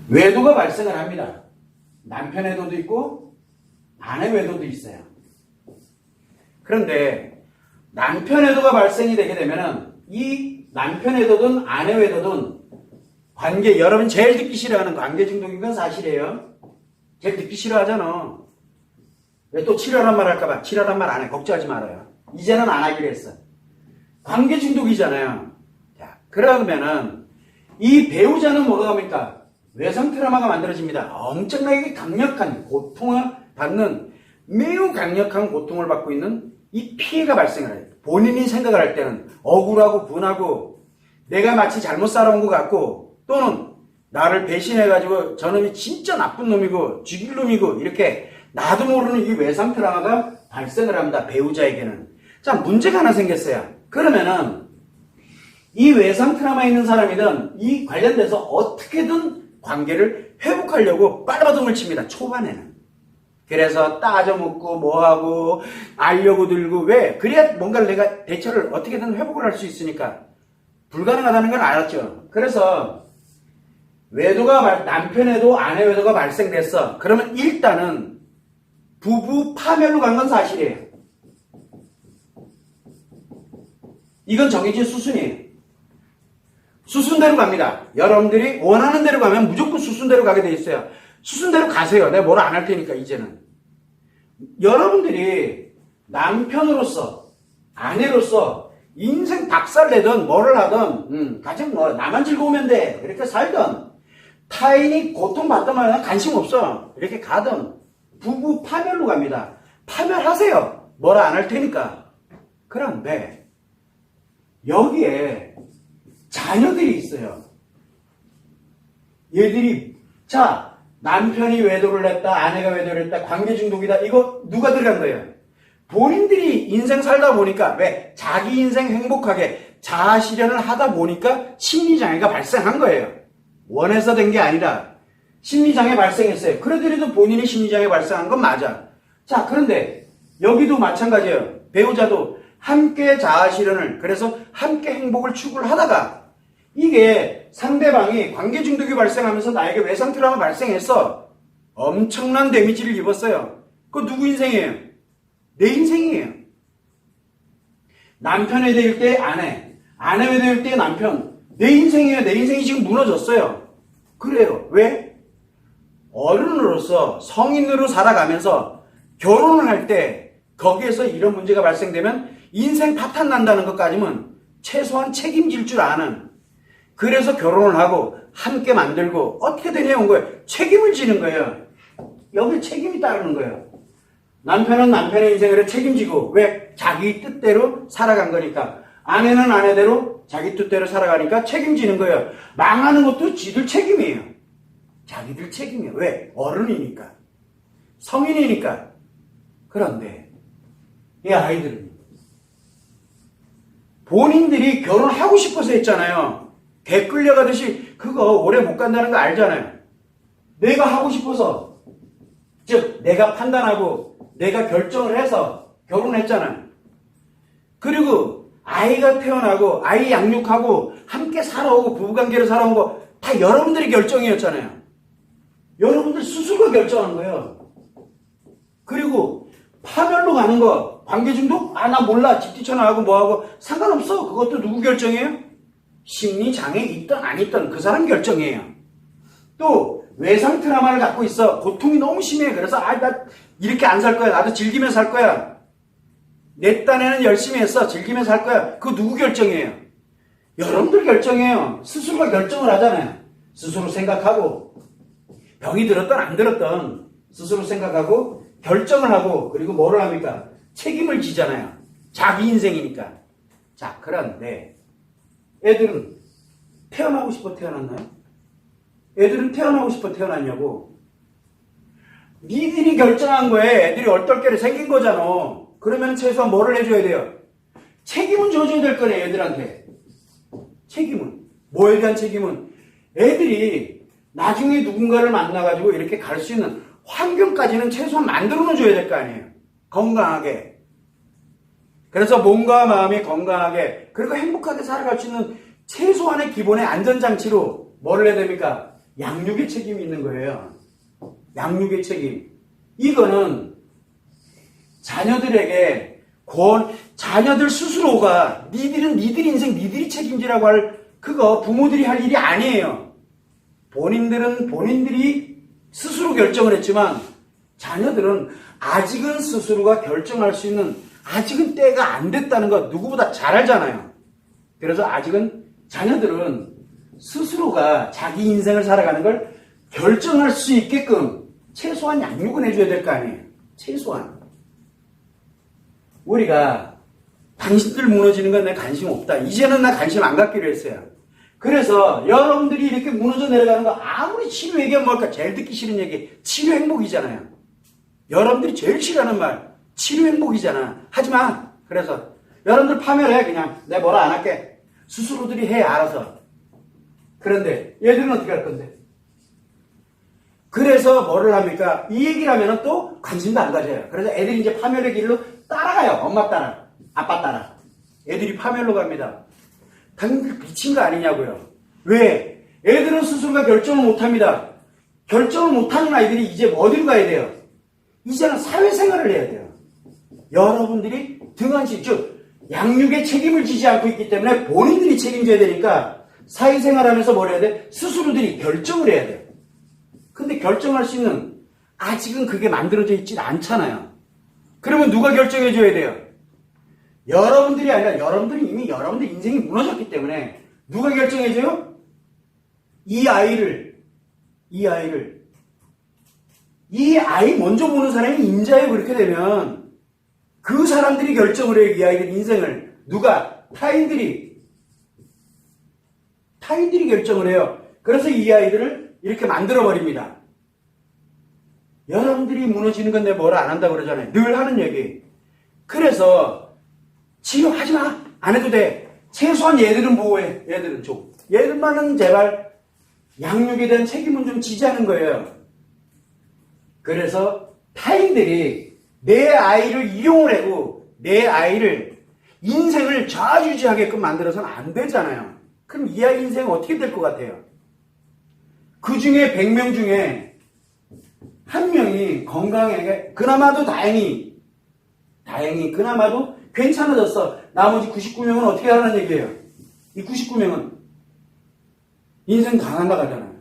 외도가 발생을 합니다. 남편 외도도 있고 아내 외도도 있어요. 그런데 남편 외도가 발생이 되게 되면은 이 남편 외도든 아내 외도든 관계, 여러분 제일 듣기 싫어하는 관계 중독인 건 사실이에요. 제일 듣기 싫어하잖아. 왜 또 치료란 말 할까봐. 치료란 말 안 해. 걱정하지 말아요. 이제는 안 하기로 했어. 관계 중독이잖아요. 자, 그러면은 이 배우자는 뭐가 합니까? 외상 트라우마가 만들어집니다. 엄청나게 강력한 고통을 받는, 매우 강력한 고통을 받고 있는 이 피해가 발생을 해요. 본인이 생각을 할 때는 억울하고 분하고 내가 마치 잘못 살아온 것 같고, 또는 나를 배신해가지고 저놈이 진짜 나쁜 놈이고 죽일 놈이고, 이렇게 나도 모르는 이 외상 트라우마가 발생을 합니다. 배우자에게는. 자, 문제가 하나 생겼어요. 그러면은 이 외상 트라우마 있는 사람이든 이 관련돼서 어떻게든 관계를 회복하려고 빨바둥을 칩니다. 초반에는. 그래서 따져 묻고 뭐하고 알려고 들고, 왜? 그래야 뭔가를 내가 대처를 어떻게든 회복을 할 수 있으니까. 불가능하다는 걸 알았죠. 그래서 외도가, 남편 외도, 아내 외도가 발생됐어. 그러면 일단은 부부 파멸로 간 건 사실이에요. 이건 정해진 수순이에요. 수순대로 갑니다. 여러분들이 원하는 대로 가면 무조건 수순대로 가게 돼 있어요. 수순대로 가세요. 내가 뭐라 안 할 테니까 이제는. 여러분들이 남편으로서, 아내로서 인생 박살내든 뭐를 하든 가장 뭐 나만 즐거우면 돼. 이렇게 살든 타인이 고통받던 말은 관심 없어. 이렇게 가든 부부 파멸로 갑니다. 파멸하세요. 뭐라 안 할 테니까. 그런데 여기에 자녀들이 있어요. 얘들이, 자, 남편이 외도를 했다, 아내가 외도를 했다, 관계 중독이다. 이거 누가 들어간 거예요? 본인들이 인생 살다 보니까, 왜? 자기 인생 행복하게 자아 실현을 하다 보니까 심리장애가 발생한 거예요. 원해서 된 게 아니라 심리장애 발생했어요. 그러더라도 본인이 심리장애 발생한 건 맞아. 자, 그런데 여기도 마찬가지예요. 배우자도 함께 자아 실현을, 그래서 함께 행복을 추구를 하다가 이게 상대방이 관계 중독이 발생하면서 나에게 외상 트라우마 발생했어. 엄청난 데미지를 입었어요. 그거 누구 인생이에요? 내 인생이에요. 남편에 대할 때 아내, 아내에 대할 때 남편. 내 인생이에요. 내 인생이 지금 무너졌어요. 그래요. 왜? 어른으로서 성인으로 살아가면서 결혼을 할 때 거기에서 이런 문제가 발생되면 인생 파탄 난다는 것까지는 최소한 책임질 줄 아는, 그래서 결혼을 하고 함께 만들고 어떻게든 해온 거예요. 책임을 지는 거예요. 여기 책임이 따르는 거예요. 남편은 남편의 인생을 책임지고, 왜? 자기 뜻대로 살아간 거니까. 아내는 아내대로 자기 뜻대로 살아가니까 책임지는 거예요. 망하는 것도 지들 책임이에요. 자기들 책임이에요. 왜? 어른이니까. 성인이니까. 그런데 이 아이들은 본인들이 결혼하고 싶어서 했잖아요. 개 끌려가듯이 그거 오래 못 간다는 거 알잖아요. 내가 하고 싶어서, 즉 내가 판단하고 내가 결정을 해서 결혼했잖아요. 그리고 아이가 태어나고 아이 양육하고 함께 살아오고 부부관계로 살아온 거 다 여러분들이 결정이었잖아요. 여러분들 스스로가 결정한 거예요. 그리고 파멸로 가는 거, 관계중독? 아, 나 몰라. 집 뛰쳐나가고 뭐하고 상관없어. 그것도 누구 결정이에요? 심리장애 있든 안 있든 그 사람 결정이에요. 또 외상 트라우마를 갖고 있어. 고통이 너무 심해. 그래서 아, 나 이렇게 안 살 거야. 나도 즐기면서 살 거야. 내 딴에는 열심히 했어. 즐기면서 살 거야. 그거 누구 결정이에요? 여러분들 결정이에요. 스스로가 결정을 하잖아요. 스스로 생각하고, 병이 들었든 안 들었든 스스로 생각하고 결정을 하고, 그리고 뭐를 합니까? 책임을 지잖아요. 자기 인생이니까. 자, 그런데 애들은 태어나고 싶어 태어났나요? 애들은 태어나고 싶어 태어났냐고. 니들이 결정한 거에 애들이 얼떨결에 생긴 거잖아. 그러면 최소한 뭐를 해줘야 돼요? 책임은 져줘야 될 거네, 애들한테. 책임은. 뭐에 대한 책임은? 애들이 나중에 누군가를 만나가지고 이렇게 갈 수 있는 환경까지는 최소한 만들어는 줘야 될 거 아니에요. 건강하게. 그래서 몸과 마음이 건강하게, 그리고 행복하게 살아갈 수 있는 최소한의 기본의 안전장치로 뭐를 해야 됩니까? 양육의 책임이 있는 거예요. 양육의 책임. 이거는 자녀들에게 자녀들 스스로가 니들 인생 니들이 책임지라고 할 그거 부모들이 할 일이 아니에요. 본인들이 스스로 결정을 했지만 자녀들은 아직은 스스로가 결정할 수 있는 아직은 때가 안 됐다는 거 누구보다 잘 알잖아요. 그래서 아직은 자녀들은 스스로가 자기 인생을 살아가는 걸 결정할 수 있게끔 최소한 양육은 해줘야 될 거 아니에요. 최소한. 우리가 당신들 무너지는 건 내 관심 없다. 이제는 나 관심 안 갖기로 했어요. 그래서 여러분들이 이렇게 무너져 내려가는 거 아무리 치료 얘기하면 뭘까? 제일 듣기 싫은 얘기 치료 행복이잖아요. 여러분들이 제일 싫어하는 말 치료 행복이잖아. 하지마. 그래서 여러분들 파멸해. 그냥 내가 뭐라 안 할게. 스스로들이 해 알아서. 그런데 얘들은 어떻게 할 건데? 그래서 뭐를 합니까? 이 얘기를 하면 또 관심도 안 가져요. 그래서 애들이 이제 파멸의 길로 따라가요. 엄마 따라, 아빠 따라. 애들이 파멸로 갑니다. 당연히 미친 거 아니냐고요. 왜? 애들은 스스로가 결정을 못합니다. 결정을 못하는 아이들이 이제 어디로 가야 돼요? 이제는 사회생활을 해야 돼요. 여러분들이 등한시, 즉 양육의 책임을 지지 않고 있기 때문에 본인들이 책임져야 되니까 사회생활하면서 뭘 해야 돼? 스스로들이 결정을 해야 돼요. 근데 결정할 수 있는 아직은 그게 만들어져 있지 않잖아요. 그러면 누가 결정해 줘야 돼요? 여러분들이 아니라 여러분들이 이미 여러분들 인생이 무너졌기 때문에 누가 결정해 줘요? 이 아이 먼저 보는 사람이 인자예요. 그렇게 되면 그 사람들이 결정을 해요. 이 아이들 인생을. 누가? 타인들이 결정을 해요. 그래서 이 아이들을 이렇게 만들어버립니다. 여러분들이 무너지는 건 내가 뭐라 안 한다고 그러잖아요. 늘 하는 얘기. 그래서 치료하지 마. 안 해도 돼. 최소한 얘들은 보호해. 얘들은 좀. 얘들만은 제발 양육에 대한 책임은 좀 지자는 거예요. 그래서 타인들이 내 아이를 이용을 하고 내 아이를 인생을 좌지우지하게끔 만들어서는 안 되잖아요. 그럼 이 아이 인생 어떻게 될 것 같아요? 그 중에 100명 중에 한 명이 건강하게 그나마도 다행히 그나마도 괜찮아졌어. 나머지 99명은 어떻게 하는 얘기예요? 이 99명은 인생 다 날라가잖아요.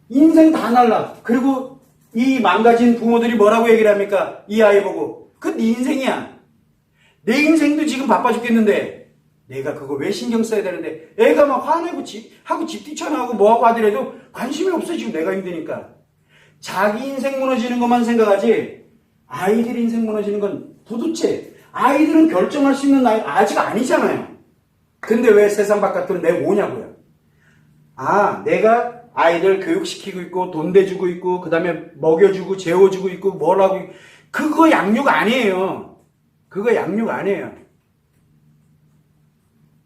인생 다 날라. 그리고 이 망가진 부모들이 뭐라고 얘기를 합니까? 이 아이 보고. 그건 네 인생이야. 내 인생도 지금 바빠 죽겠는데 내가 그거 왜 신경 써야 되는데 애가 막 화내고 집 뛰쳐나오고 뭐하고 하더라도 관심이 없어. 지금 내가 힘드니까. 자기 인생 무너지는 것만 생각하지 아이들 인생 무너지는 건 도대체 아이들은 결정할 수 있는 나이 아직 아니잖아요. 근데 왜 세상 바깥으로 내오냐고요. 내가 아이들 교육시키고 있고 돈 대주고 있고 그 다음에 먹여주고 재워주고 있고 뭘 하고 있고 그거 양육 아니에요. 그거 양육 아니에요.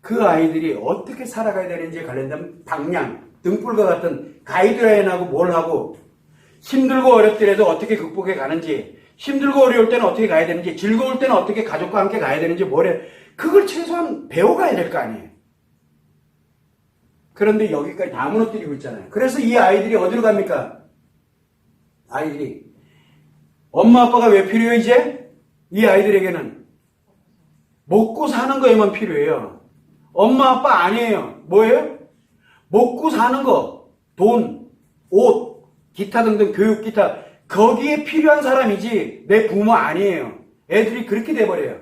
그 아이들이 어떻게 살아가야 되는지에 관련된 방향, 등불과 같은 가이드라인하고 뭘 하고 힘들고 어렵더라도 어떻게 극복해 가는지 힘들고 어려울 때는 어떻게 가야 되는지 즐거울 때는 어떻게 가족과 함께 가야 되는지 그걸 최소한 배워가야 될 거 아니에요. 그런데 여기까지 다 무너뜨리고 있잖아요. 그래서 이 아이들이 어디로 갑니까? 아이들이 엄마 아빠가 왜 필요해요 이제? 이 아이들에게는 먹고 사는 거에만 필요해요. 엄마 아빠 아니에요. 뭐예요? 먹고 사는 거, 돈, 옷, 기타 등등 교육 기타 거기에 필요한 사람이지 내 부모 아니에요. 애들이 그렇게 돼버려요.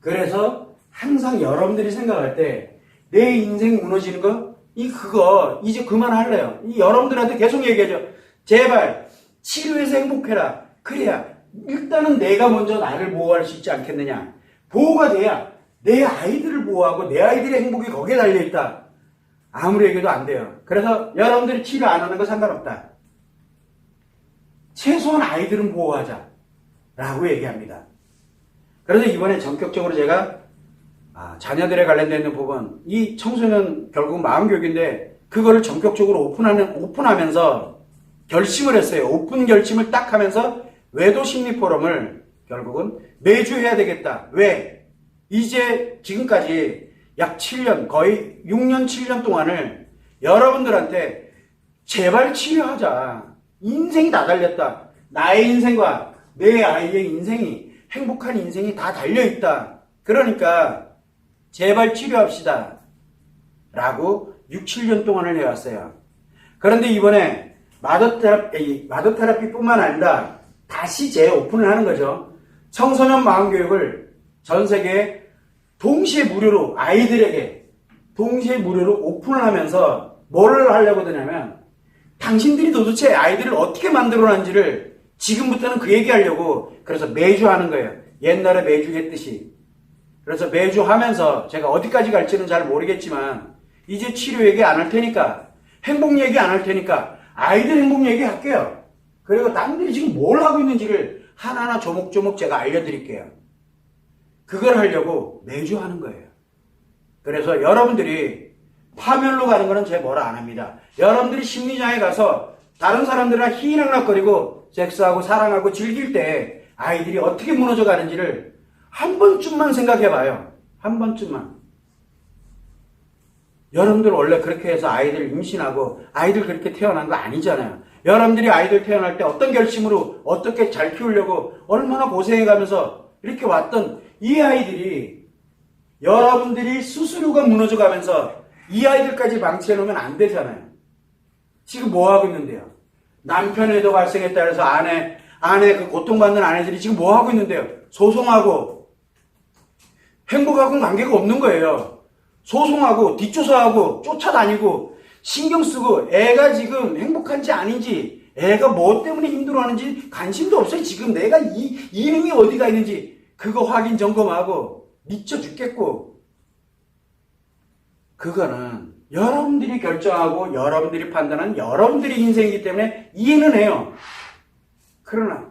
그래서 항상 여러분들이 생각할 때 내 인생 무너지는 거 그거 이제 그만할래요. 여러분들한테 계속 얘기하죠. 제발 치료해서 행복해라. 그래야 일단은 내가 먼저 나를 보호할 수 있지 않겠느냐. 보호가 돼야 내 아이들을 보호하고 내 아이들의 행복이 거기에 달려있다. 아무리 얘기해도 안 돼요. 그래서 여러분들이 치료 안 하는 거 상관없다. 최소한 아이들은 보호하자 라고 얘기합니다. 그래서 이번에 전격적으로 제가 자녀들에 관련된 부분, 이 청소년 결국 마음교육인데 그거를 전격적으로 오픈하면서 결심을 했어요. 오픈 결심을 딱 하면서 외도 심리 포럼을 결국은 매주 해야 되겠다. 왜? 이제 지금까지 약 7년, 거의 6년, 7년 동안을 여러분들한테 제발 치료하자. 인생이 다 달렸다. 나의 인생과 내 아이의 인생이, 행복한 인생이 다 달려있다. 그러니까 제발 치료합시다. 라고 6, 7년 동안을 해왔어요. 그런데 이번에 마더테라피뿐만 아니라 다시 재오픈을 하는 거죠. 청소년 마음교육을 전 세계에 동시에 무료로 아이들에게 동시에 무료로 오픈을 하면서 뭘 하려고 드냐면 당신들이 도대체 아이들을 어떻게 만들어놨는지를 지금부터는 그 얘기하려고 그래서 매주 하는 거예요. 옛날에 매주 했듯이. 그래서 매주 하면서 제가 어디까지 갈지는 잘 모르겠지만 이제 치료 얘기 안 할 테니까 행복 얘기 안 할 테니까 아이들 행복 얘기 할게요. 그리고 남들이 지금 뭘 하고 있는지를 하나하나 조목조목 제가 알려드릴게요. 그걸 하려고 매주 하는 거예요. 그래서 여러분들이 파멸로 가는 거는 제 뭐라 안 합니다. 여러분들이 심리장에 가서 다른 사람들이랑 희낙낙거리고 섹스하고 사랑하고 즐길 때 아이들이 어떻게 무너져 가는지를 한 번쯤만 생각해 봐요. 한 번쯤만. 여러분들 원래 그렇게 해서 아이들 임신하고 아이들 그렇게 태어난 거 아니잖아요. 여러분들이 아이들 태어날 때 어떤 결심으로 어떻게 잘 키우려고 얼마나 고생해가면서 이렇게 왔던 이 아이들이 여러분들이 수수료가 무너져 가면서 이 아이들까지 방치해놓으면 안 되잖아요. 지금 뭐 하고 있는데요? 남편에도 발생했다 해서 아내 그 고통받는 아내들이 지금 뭐 하고 있는데요? 소송하고 행복하고는 관계가 없는 거예요. 소송하고 뒷조사하고 쫓아다니고 신경 쓰고 애가 지금 행복한지 아닌지 애가 뭐 때문에 힘들어하는지 관심도 없어요. 지금 내가 이놈이 어디가 있는지 그거 확인 점검하고 미쳐 죽겠고 그거는 여러분들이 결정하고 여러분들이 판단한 여러분들의 인생이기 때문에 이해는 해요. 그러나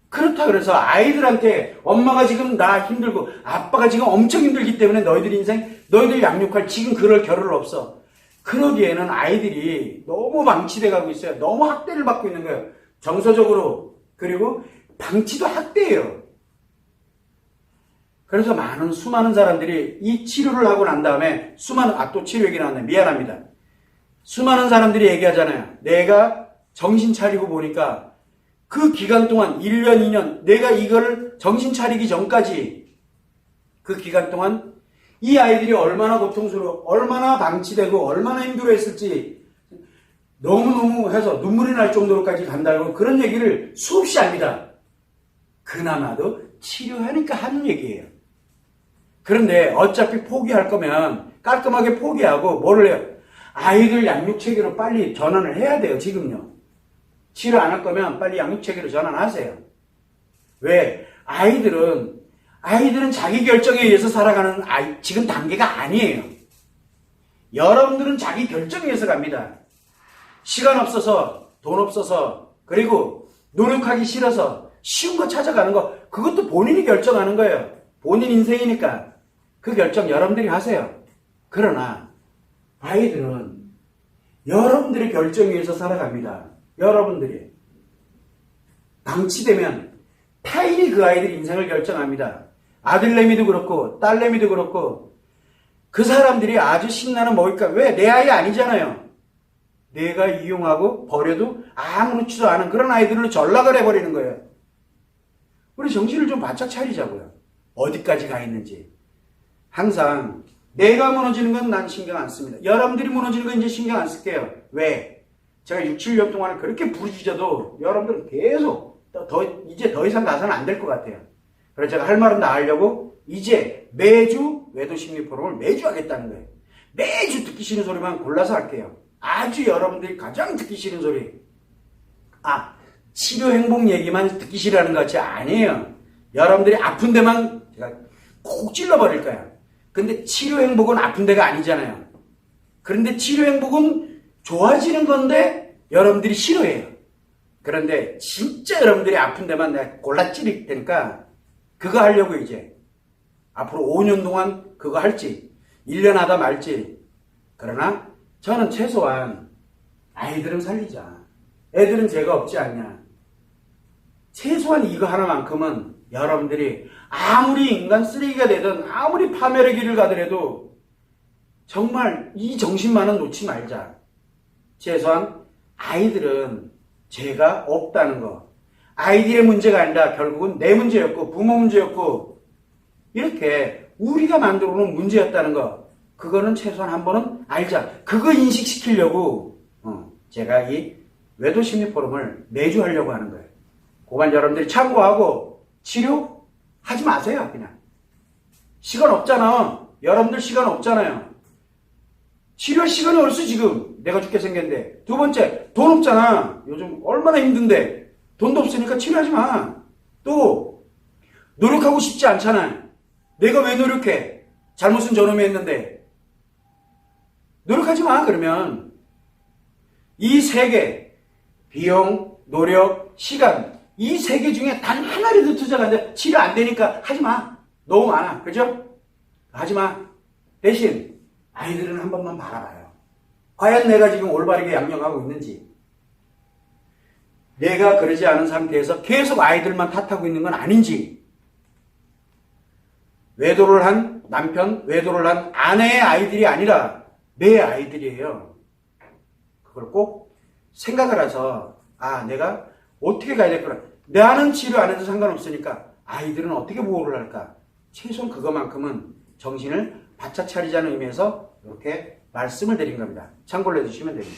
그렇다 그래서 아이들한테 엄마가 지금 나 힘들고 아빠가 지금 엄청 힘들기 때문에 너희들 인생 너희들 양육할 지금 그럴 겨를 없어. 그러기에는 아이들이 너무 방치돼 가고 있어요. 너무 학대를 받고 있는 거예요. 정서적으로. 그리고 방치도 학대예요. 그래서 수많은 사람들이 이 치료를 하고 난 다음에 또 치료 얘기 나왔네. 미안합니다. 수많은 사람들이 얘기하잖아요. 내가 정신 차리고 보니까 그 기간 동안 1년, 2년 내가 이거를 정신 차리기 전까지 그 기간 동안 이 아이들이 얼마나 고통스러워, 얼마나 방치되고 얼마나 힘들어했을지 너무너무 해서 눈물이 날 정도로까지 간다고 그런 얘기를 수없이 합니다. 그나마도 치료하니까 하는 얘기예요. 그런데 어차피 포기할 거면 깔끔하게 포기하고 뭐를 해요? 아이들 양육체계로 빨리 전환을 해야 돼요. 지금요. 치료 안 할 거면 빨리 양육체계로 전환하세요. 왜? 아이들은 자기 결정에 의해서 살아가는 지금 단계가 아니에요. 여러분들은 자기 결정에 의해서 갑니다. 시간 없어서, 돈 없어서, 그리고 노력하기 싫어서 쉬운 거 찾아가는 거, 그것도 본인이 결정하는 거예요. 본인 인생이니까 그 결정 여러분들이 하세요. 그러나 아이들은 여러분들의 결정에 의해서 살아갑니다. 여러분들이 방치되면 타인이 그 아이들 인생을 결정합니다. 아들내미도 그렇고 딸내미도 그렇고 그 사람들이 아주 신나는 먹잇감. 왜? 내 아이 아니잖아요. 내가 이용하고 버려도 아무렇지도 않은 그런 아이들로 전락을 해버리는 거예요. 우리 정신을 좀 바짝 차리자고요. 어디까지 가 있는지. 항상 내가 무너지는 건 난 신경 안 씁니다. 여러분들이 무너지는 건 이제 신경 안 쓸게요. 왜? 제가 6, 7년 동안 그렇게 부르짖어도 여러분들은 계속 이제 더 이상 가서는 안 될 것 같아요. 그래서 제가 할 말은 다 하려고 이제 매주 외도심리 포럼을 매주 하겠다는 거예요. 매주 듣기 싫은 소리만 골라서 할게요. 아주 여러분들이 가장 듣기 싫은 소리. 치료 행복 얘기만 듣기 싫어하는 것 같이 아니에요. 여러분들이 아픈 데만 제가 콕 찔러버릴 거예요. 근데 치료 행복은 아픈 데가 아니잖아요. 그런데 치료 행복은 좋아지는 건데 여러분들이 싫어해요. 그런데 진짜 여러분들이 아픈 데만 내가 골라 찌를 테니까 그거 하려고 이제 앞으로 5년 동안 그거 할지 1년 하다 말지. 그러나 저는 최소한 아이들은 살리자. 애들은 죄가 없지 않냐. 최소한 이거 하나만큼은 여러분들이 아무리 인간 쓰레기가 되든 아무리 파멸의 길을 가더라도 정말 이 정신만은 놓지 말자. 최소한 아이들은 죄가 없다는 거. 아이들의 문제가 아니라 결국은 내 문제였고 부모 문제였고 이렇게 우리가 만들어 놓은 문제였다는 거. 그거는 최소한 한 번은 알자. 그거 인식시키려고 제가 이 외도심리 포럼을 매주 하려고 하는 거예요. 그만 여러분들이 참고하고 치료하지 마세요. 그냥. 시간 없잖아. 여러분들 시간 없잖아요. 치료할 시간이 어딨어 지금. 내가 죽게 생겼는데. 두 번째, 돈 없잖아. 요즘 얼마나 힘든데. 돈도 없으니까 치료하지 마. 또 노력하고 싶지 않잖아. 내가 왜 노력해? 잘못은 저놈이 했는데. 노력하지 마. 그러면 이 세 개, 비용, 노력, 시간, 이 세 개 중에 단 하나라도 투자가 안 돼. 치료 안 되니까 하지 마. 너무 많아. 그죠? 하지 마. 대신 아이들은 한 번만 바라봐요. 과연 내가 지금 올바르게 양육하고 있는지. 내가 그러지 않은 상태에서 계속 아이들만 탓하고 있는 건 아닌지. 외도를 한 남편, 외도를 한 아내의 아이들이 아니라 내 아이들이에요. 그걸 꼭 생각을 해서 내가 어떻게 가야 될거나. 나는 치료 안 해도 상관없으니까 아이들은 어떻게 보호를 할까. 최소한 그것만큼은 정신을 바짝 차리자는 의미에서 이렇게 말씀을 드린 겁니다. 참고를 해주시면 됩니다.